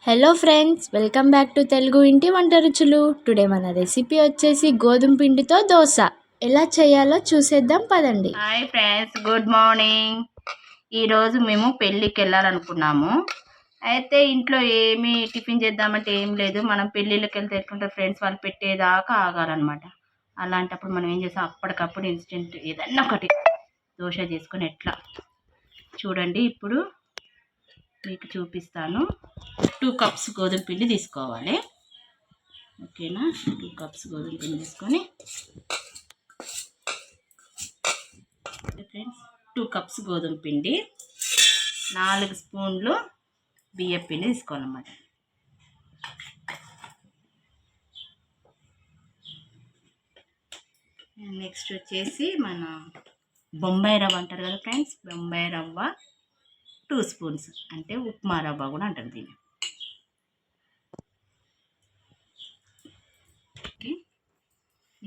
Hello friends, welcome back to Telugu ఇంటి వంట రుచులు. టుడే మన రెసిపీ వచ్చేసి గోధుమ పిండితో దోశ. ఎలా చేయాలో చూసేద్దాం పదండి. Hi friends, good morning. ఈరోజు మేము పెళ్ళికి వెళ్ళాలనుకున్నాము. అయితే ఇంట్లో ఏమి టిఫిన్ చేద్దామంటే ఏం లేదు. మనం పెళ్ళిళ్ళకి వెళ్తే ఎట్లుంటారు ఫ్రెండ్స్, వాళ్ళు పెట్టేదాకా ఆగాలన్నమాట. అలాంటప్పుడు మనం ఏం చేస్తాం, అప్పటికప్పుడు ఇన్స్టెంట్ ఏదన్నా ఒకటి దోశ చేసుకొని ఎట్లా చూడండి. ఇప్పుడు మీకు చూపిస్తాను. 2 కప్స్ గోధుమ పిండి తీసుకోవాలి. ఓకేనా, 2 కప్స్ గోధుమ పిండి తీసుకొని ఫ్రెండ్స్ 2 కప్స్ గోధుమ పిండి, 4 స్పూన్లు బియ్యం పిండి తీసుకోవాలన్నమాట. నెక్స్ట్ వచ్చేసి మన బొంబాయి రవ్వ అంటారు కదా ఫ్రెండ్స్, బొంబాయి రవ్వ 2 స్పూన్స్, అంటే ఉప్మా రవ్వ కూడా అంటారు దీన్ని.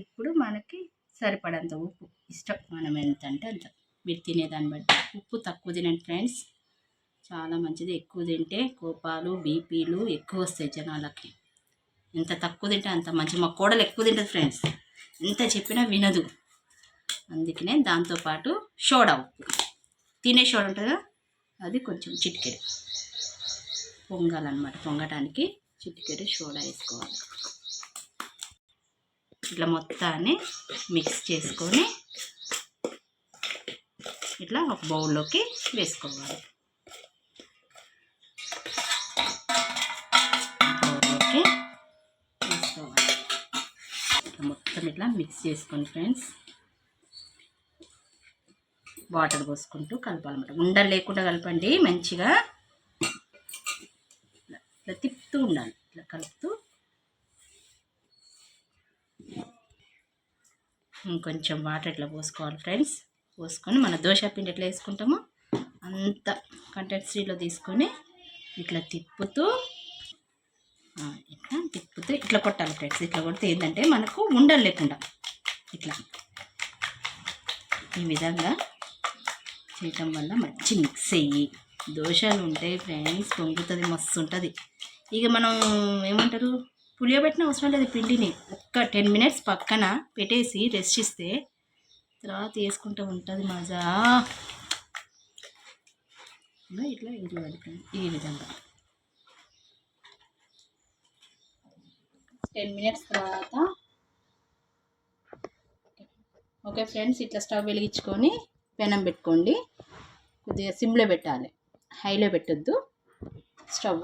ఇప్పుడు మనకి సరిపడంత ఉప్పు, ఇష్టం మనం ఎంత అంటే అంత, మీరు తినేదాన్ని బట్టి. ఉప్పు తక్కువ తినండి ఫ్రెండ్స్, చాలా మంచిది. ఎక్కువ తింటే కోపాలు బీపీలు ఎక్కువ వస్తాయి జనాలకి. ఎంత తక్కువ తింటే అంత మంచి. మా కోడలు ఎక్కువ తింటుంది ఫ్రెండ్స్, ఎంత చెప్పినా వినదు. అందుకనే దాంతోపాటు సోడా, ఉప్పు తినే సోడా ఉంటుందా, అది కొంచెం చిటికెడు పొంగాలన్నమాట. పొంగటానికి చిటికెడు సోడా వేసుకోవాలి. ఇట్లా మొత్తాన్ని మిక్స్ చేసుకొని ఇట్లా ఒక బౌల్లోకి వేసుకోవాలి. మొత్తం ఇట్లా మిక్స్ చేసుకొని ఫ్రెండ్స్ వాటర్ పోసుకుంటూ కలపాలన్నమాట. ఉండలు లేకుండా కలపండి మంచిగా. ఇట్లా తిప్పుతూ ఉండాలి, ఇట్లా కలుపుతూ. ఇంకొంచెం వాటర్ ఇట్లా పోసుకోవాలి ఫ్రెండ్స్. పోసుకొని మన దోశ పిండి ఎట్లా వేసుకుంటామో అంత కంటెన్సీలో తీసుకొని ఇట్లా తిప్పుతూ ఇట్లా కొట్టాలి ఫ్రెండ్స్. ఇట్లా కొడితే ఏంటంటే మనకు ఉండలు లేకుండా ఇట్లా ఈ విధంగా చేయటం వల్ల మంచి మిక్స్ అయ్యి దోశలు ఉంటాయి ఫ్రెండ్స్. పొంగుతుంది, మస్తు ఉంటుంది. ఇక మనం ఏమంటారు, పులియబెట్టిన అవసరం లేదు. పిండిని ఒక్క 10 మినిట్స్ పక్కన పెట్టేసి రెస్ట్ ఇస్తే తర్వాత వేసుకుంటూ ఉంటుంది మజా. ఇట్లా ఇంట్లో పెడతాను ఈ విధంగా. 10 మినిట్స్ తర్వాత ఓకే ఫ్రెండ్స్, ఇట్లా స్టవ్ వెలిగించుకొని పెనం పెట్టుకోండి. కొద్దిగా సిమ్లో పెట్టాలి, హైలో పెట్టొద్దు స్టవ్.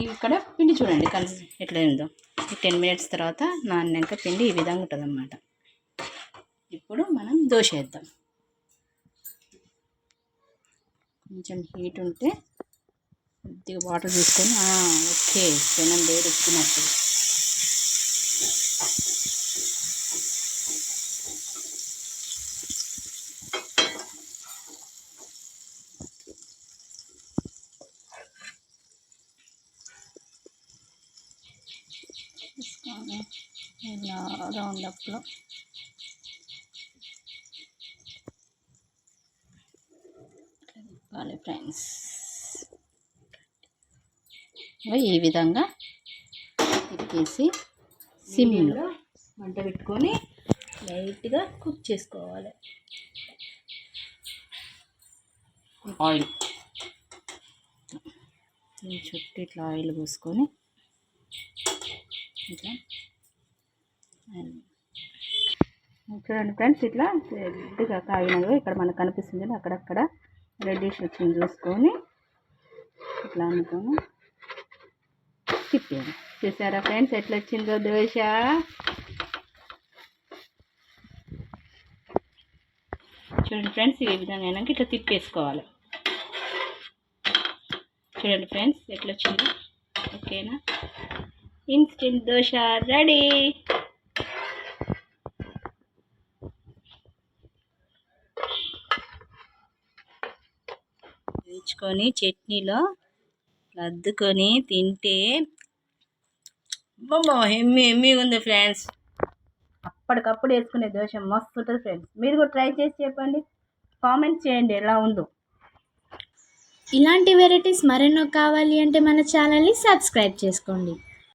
ఇక్కడ పిండి చూడండి కలిసి ఎట్లా ఉందో. 10 మినిట్స్ తర్వాత నానినాక పిండి ఈ విధంగా ఉంటుంది అన్నమాట. ఇప్పుడు మనం దోశ వేద్దాం. కొంచెం హీట్ ఉంటే కొద్దిగా వాటర్ తీసుకొని ఓకే పెనం వేడెక్కినట్టు ఇలా రౌండప్లో తిప్పాలి ఫ్రెండ్స్. ఈ విధంగా తిప్పేసి సిమ్లో మంట పెట్టుకొని లైట్గా కుక్ చేసుకోవాలి. ఆయిల్ చుట్టూ ఇట్లా ఆయిల్ పోసుకొని ఇట్లా చూడండి ఫ్రెండ్స్, ఇట్లా రెడ్గా కాగినవి ఇక్కడ మనకు కనిపిస్తుంది. అక్కడక్కడ రెడ్డిష్ వచ్చింది చూసుకొని ఇట్లా అనుకొని తిప్పాను. చూసారా ఫ్రెండ్స్ ఎట్లా వచ్చిందో దోశ. చూడండి ఫ్రెండ్స్, ఈ విధంగా అయినాక ఇట్లా తిప్పేసుకోవాలి. చూడండి ఫ్రెండ్స్ ఎట్లా వచ్చిందో. ఓకేనా, ఇన్స్టెంట్ దోశ రెడీ. వేయించుకొని చట్నీలో అద్దుకొని తింటే ఎమ్మి ఉంది ఫ్రెండ్స్. అప్పటికప్పుడు వేసుకునే దోశ మస్తు ఉంటుంది ఫ్రెండ్స్. మీరు కూడా ట్రై చేసి చెప్పండి, కామెంట్ చేయండి ఎలా ఉందో. ఇలాంటి వెరైటీస్ మరెన్నో కావాలి అంటే మన ఛానల్ని సబ్స్క్రైబ్ చేసుకోండి.